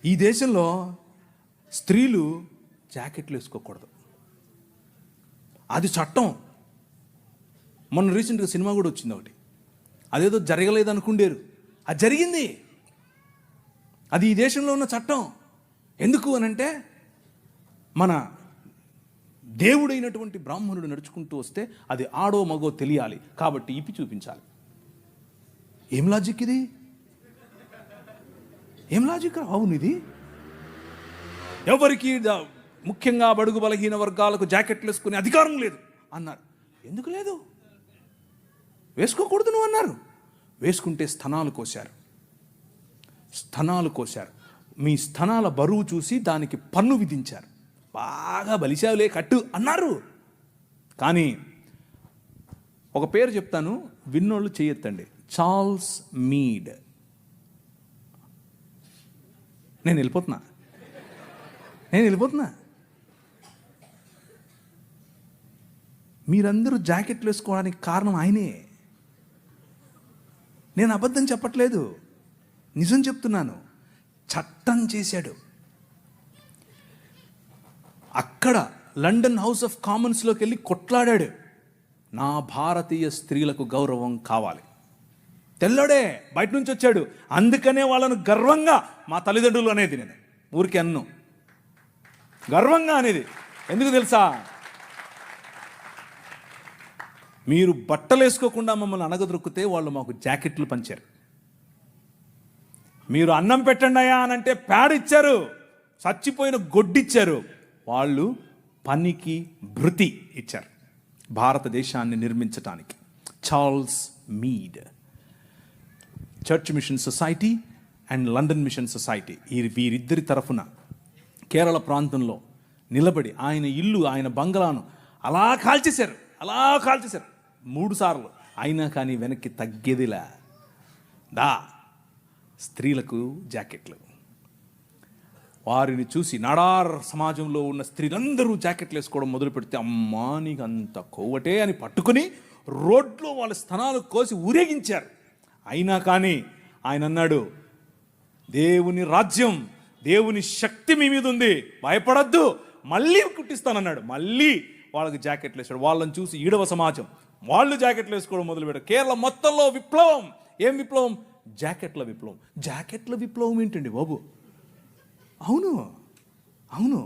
ఈ దేశంలో స్త్రీలు జాకెట్లు వేసుకోకూడదు, అది చట్టం. మొన్న రీసెంట్గా సినిమా కూడా వచ్చింది ఒకటి, అదేదో జరగలేదు అనుకుండేరు, అది జరిగింది. అది ఈ దేశంలో ఉన్న చట్టం. ఎందుకు అనంటే మన దేవుడైనటువంటి బ్రాహ్మణుడు నడుచుకుంటూ వస్తే అది ఆడో మగో తెలియాలి, కాబట్టి ఇప్పి చూపించాలి. ఏం లాజిక్ ఇది? ఏం లాజిక్? అవును, ఇది ఎవరికి ముఖ్యంగా బడుగు బలహీన వర్గాలకు జాకెట్లు వేసుకునే అధికారం లేదు అన్నారు. ఎందుకు లేదు? వేసుకోకూడదు నువ్వు అన్నారు. వేసుకుంటే స్తనాలు కోశారు. మీ స్తనాల బరువు చూసి దానికి పన్ను విధించారు. బాగా బలిశావులే కట్టు అన్నారు. కానీ ఒక పేరు చెప్తాను, విన్నోళ్ళు చేయొద్దండి. Charles Mead. నేను వెళ్ళిపోతున్నా. మీరందరూ జాకెట్లు వేసుకోవడానికి కారణం ఆయనే. నేను అబద్ధం చెప్పట్లేదు, నిజం చెప్తున్నాను. చట్టం చేశాడు. అక్కడ లండన్ హౌస్ ఆఫ్ కామన్స్లోకి వెళ్ళి కొట్లాడాడు. నా భారతీయ స్త్రీలకు గౌరవం కావాలి. తెల్లోడే బయట నుంచి వచ్చాడు, అందుకనే వాళ్ళను గర్వంగా మా తల్లిదండ్రులు అనేది. నేను ఊరికి అన్ను గర్వంగా అనేది. ఎందుకు తెలుసా? మీరు బట్టలు వేసుకోకుండా మమ్మల్ని అనగదొరికితే వాళ్ళు మాకు జాకెట్లు పంచారు. మీరు అన్నం పెట్టండి అయ్యా అనంటే ప్యాడ్ ఇచ్చారు, చచ్చిపోయిన గొడ్డిచ్చారు. వాళ్ళు పనికి భృతి ఇచ్చారు భారతదేశాన్ని నిర్మించటానికి. Charles Mead. Church mission society and London mission society, వీరిద్దరి తరఫున కేరళ ప్రాంతంలో నిలబడి ఆయన ఇల్లు, ఆయన బంగ్లాను అలా కాల్చేశారు 3 సార్లు. అయినా కానీ వెనక్కి తగ్గేదిలా. స్త్రీలకు జాకెట్లు. వారిని చూసి నాడార్ సమాజంలో ఉన్న స్త్రీలందరూ జాకెట్లు వేసుకోవడం మొదలు పెడితే, అమ్మా నీకు అంత కొవ్వటే అని పట్టుకుని రోడ్లో వాళ్ళ స్తనాలు కోసి ఊరేగించారు. అయినా కానీ ఆయన అన్నాడు, దేవుని రాజ్యం, దేవుని శక్తి మీ మీద ఉంది, భయపడద్దు, మళ్ళీ కుట్టిస్తానన్నాడు. మళ్ళీ వాళ్ళకి జాకెట్లు వేసాడు. వాళ్ళని చూసి ఈడవ సమాజం వాళ్ళు జాకెట్లు వేసుకోవడం మొదలుపెట్టారు. కేరళ మొత్తంలో విప్లవం. ఏం విప్లవం? జాకెట్ల విప్లవం. జాకెట్ల విప్లవం ఏంటండి బాబు? అవును